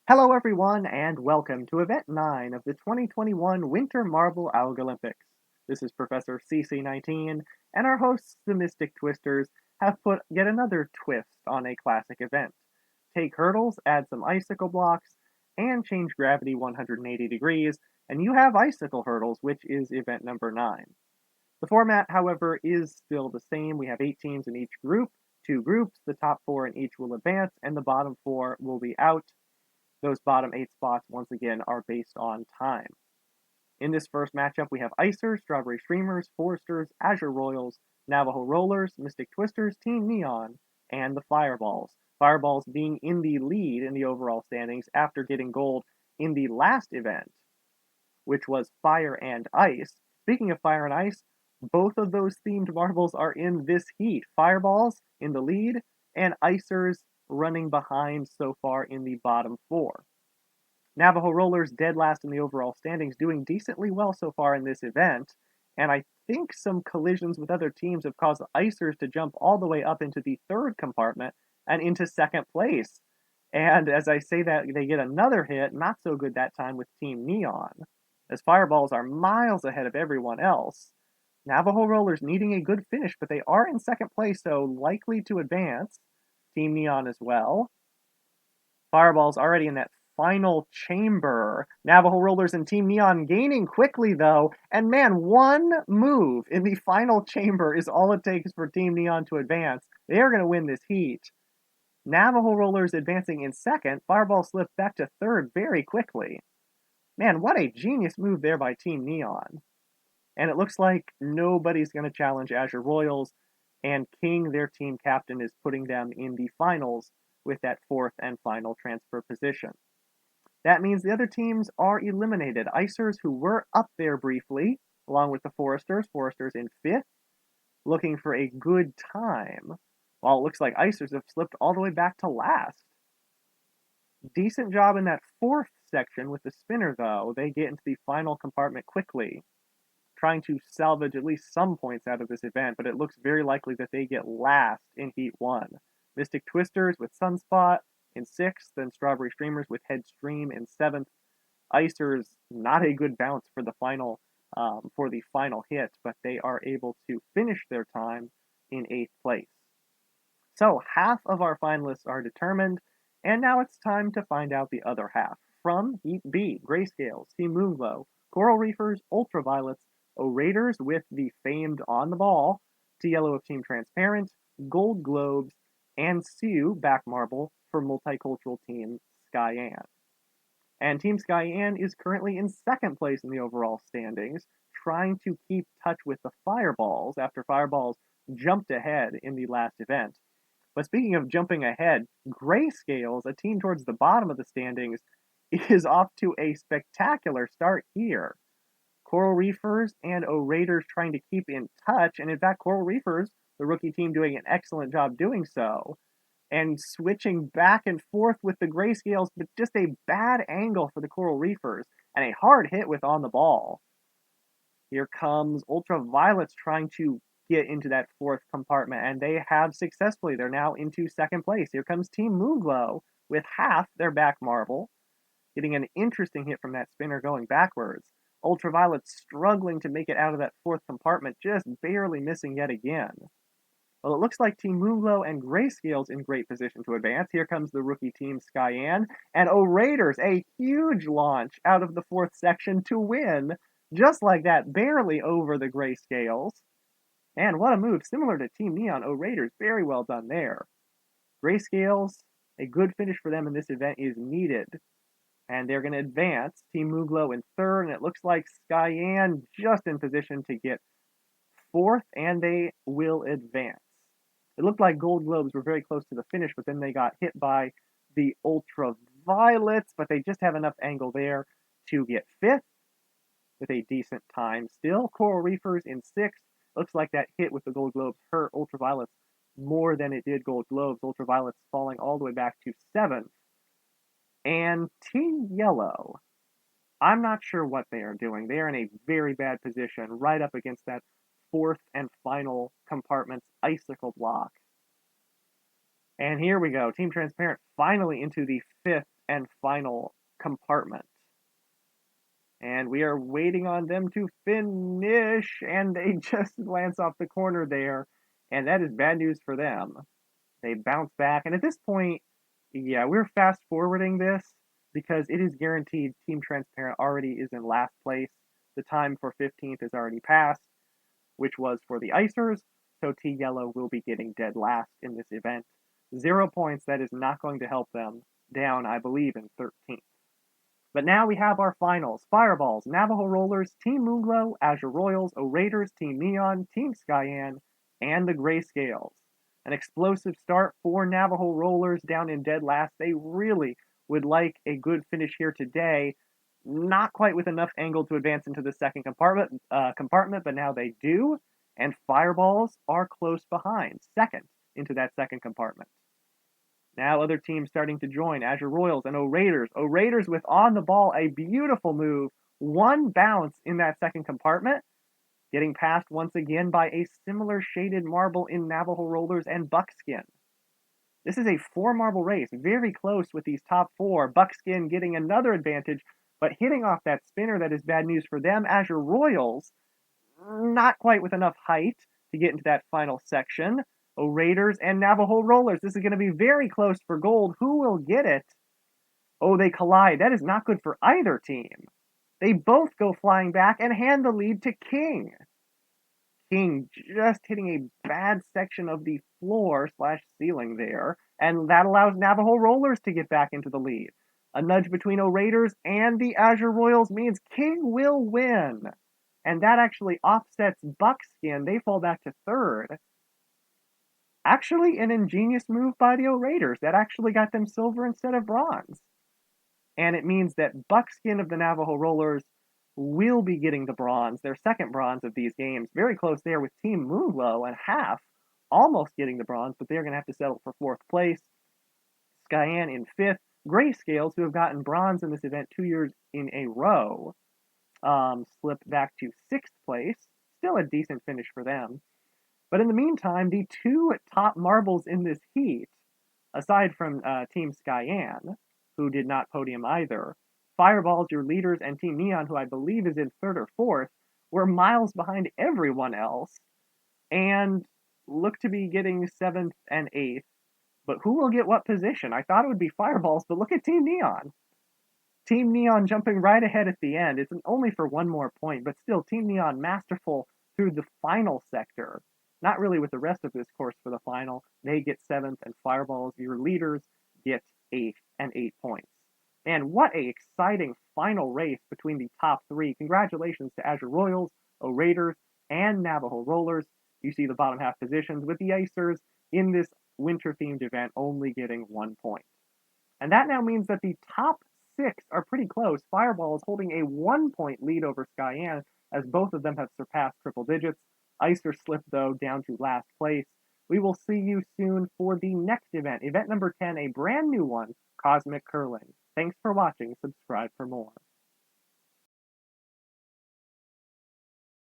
Hello, everyone, and welcome to Event 9 of the 2021 Winter Marble Algolympics. This is Professor CC19, and our hosts, the Mystic Twisters, have put yet another twist on a classic event. Take hurdles, add some icicle blocks, and change gravity 180 degrees, and you have icicle hurdles, which is event number 9. The format, however, is still the same. We have 8 teams in each group, 2 groups, the top 4 in each will advance, and the bottom 4 will be out. Those bottom 8 spots, once again, are based on time. In this first matchup, we have Icers, Strawberry Streamers, Foresters, Azure Royals, Navajo Rollers, Mystic Twisters, Team Neon, and the Fireballs. Fireballs being in the lead in the overall standings after getting gold in the last event, which was Fire and Ice. Speaking of Fire and Ice, both of those themed marbles are in this heat. Fireballs in the lead, and Icers running behind so far in the bottom 4. Navajo Rollers dead last in the overall standings, doing decently well so far in this event, and I think some collisions with other teams have caused the Icers to jump all the way up into the 3rd compartment and into 2nd place. And as I say that, they get another hit, not so good that time with Team Neon, as Fireballs are miles ahead of everyone else. Navajo Rollers needing a good finish, but they are in 2nd place, so likely to advance. Team Neon as well. Fireball's already in that final chamber. Navajo Rollers and Team Neon gaining quickly, though. And man, one move in the final chamber is all it takes for Team Neon to advance. They are going to win this heat. Navajo Rollers advancing in 2nd. Fireball slipped back to 3rd very quickly. Man, what a genius move there by Team Neon. And it looks like nobody's going to challenge Azure Royals, and King, their team captain, is putting them in the finals with that 4th and final transfer position. That means the other teams are eliminated. Icers, who were up there briefly, along with the Foresters in 5th, looking for a good time, while it looks like Icers have slipped all the way back to last. Decent job in that 4th section with the spinner, though. They get into the final compartment quickly, trying to salvage at least some points out of this event, but it looks very likely that they get last in Heat 1. Mystic Twisters with Sunspot in 6th, then Strawberry Streamers with Headstream in 7th. Icers, not a good bounce for the final hit, but they are able to finish their time in 8th place. So half of our finalists are determined, and now it's time to find out the other half. From Heat B, Grayscales, Team Moonglow, Coral Reefers, Ultraviolets, O-Raiders with the famed On the Ball, T-Yellow of Team Transparent, Gold Globes, and Sioux back marble for multicultural team Skyanne. And Team Skyanne is currently in 2nd place in the overall standings, trying to keep touch with the Fireballs after Fireballs jumped ahead in the last event. But speaking of jumping ahead, Grayscales, a team towards the bottom of the standings, is off to a spectacular start here. Coral Reefers and O-Raiders trying to keep in touch, and in fact, Coral Reefers, the rookie team, doing an excellent job doing so, and switching back and forth with the Grayscales, but just a bad angle for the Coral Reefers, and a hard hit with On the Ball. Here comes Ultraviolets trying to get into that 4th compartment, and they have successfully. They're now into 2nd place. Here comes Team Moonglow with half their back marble, getting an interesting hit from that spinner going backwards. Ultraviolet struggling to make it out of that 4th compartment, just barely missing yet again. Well, it looks like Team Moonglow and Grayscales in great position to advance. Here comes the rookie team Skyanne, and O-Raiders, a huge launch out of the 4th section to win, just like that, barely over the Grayscales. And what a move, similar to Team Neon. O-Raiders, very well done there. Grayscales, a good finish for them in this event is needed, and they're going to advance. Team Moonglow in 3rd, and it looks like Skyanne just in position to get 4th, and they will advance. It looked like Gold Globes were very close to the finish, but then they got hit by the Ultraviolets, but they just have enough angle there to get 5th with a decent time still. Coral Reefers in 6th. Looks like that hit with the Gold Globes hurt Ultraviolets more than it did Gold Globes. Ultraviolets falling all the way back to 7th. And Team Yellow, I'm not sure what they are doing. They are in a very bad position, right up against that 4th and final compartment's icicle block. And here we go. Team Transparent finally into the 5th and final compartment. And we are waiting on them to finish, and they just glance off the corner there, and that is bad news for them. They bounce back, and at this point, yeah, we're fast forwarding this because it is guaranteed Team Transparent already is in last place. The time for 15th is already passed, which was for the Icers, so Team Yellow will be getting dead last in this event. 0 points, that is not going to help them, down, I believe, in 13th. But now we have our finals. Fireballs, Navajo Rollers, Team Moonglow, Azure Royals, O-Raiders, Team Neon, Team Skyan, and the Grayscales. An explosive start for Navajo Rollers down in dead last. They really would like a good finish here today. Not quite with enough angle to advance into the second compartment, but now they do. And Fireballs are close behind, second into that second compartment. Now other teams starting to join, Azure Royals and O-Raiders. O-Raiders with on the ball, a beautiful move. One bounce in that second compartment, getting passed once again by a similar shaded marble in Navajo Rollers and Buckskin. This is a 4-marble race, very close with these top 4. Buckskin getting another advantage, but hitting off that spinner, that is bad news for them. Azure Royals, not quite with enough height to get into that final section. O-Raiders and Navajo Rollers. This is going to be very close for gold. Who will get it? Oh, they collide. That is not good for either team. They both go flying back and hand the lead to King. King just hitting a bad section of the floor / ceiling there, and that allows Navajo Rollers to get back into the lead. A nudge between O-Raiders and the Azure Royals means King will win. And that actually offsets Buckskin. They fall back to third. Actually, an ingenious move by the O-Raiders. That actually got them silver instead of bronze. And it means that Buckskin of the Navajo Rollers will be getting the bronze, their second bronze of these games. Very close there with Team Moonglow and Half almost getting the bronze, but they're going to have to settle for 4th place. Skyan in 5th. Grayscales, who have gotten bronze in this event 2 years in a row, slip back to 6th place. Still a decent finish for them. But in the meantime, the 2 top marbles in this heat, aside from Team Skyan, who did not podium either, Fireballs, your leaders, and Team Neon, who I believe is in 3rd or 4th, were miles behind everyone else, and look to be getting 7th and 8th. But who will get what position? I thought it would be Fireballs, but look at Team Neon. Team Neon jumping right ahead at the end. It's only for 1 more point, but still, Team Neon masterful through the final sector. Not really with the rest of this course for the final. They get 7th, and Fireballs, your leaders, get 8th and 8 points. And what a exciting final race between the top 3. Congratulations to Azure Royals, O-Raiders, and Navajo Rollers. You see the bottom half positions with the Icers in this winter-themed event only getting 1 point. And that now means that the top 6 are pretty close. Fireball is holding a 1-point lead over Skyan, as both of them have surpassed triple digits. Icer slipped, though, down to last place. We will see you soon for the next event, event number 10, a brand new one, Cosmic Curling. Thanks for watching. Subscribe for more.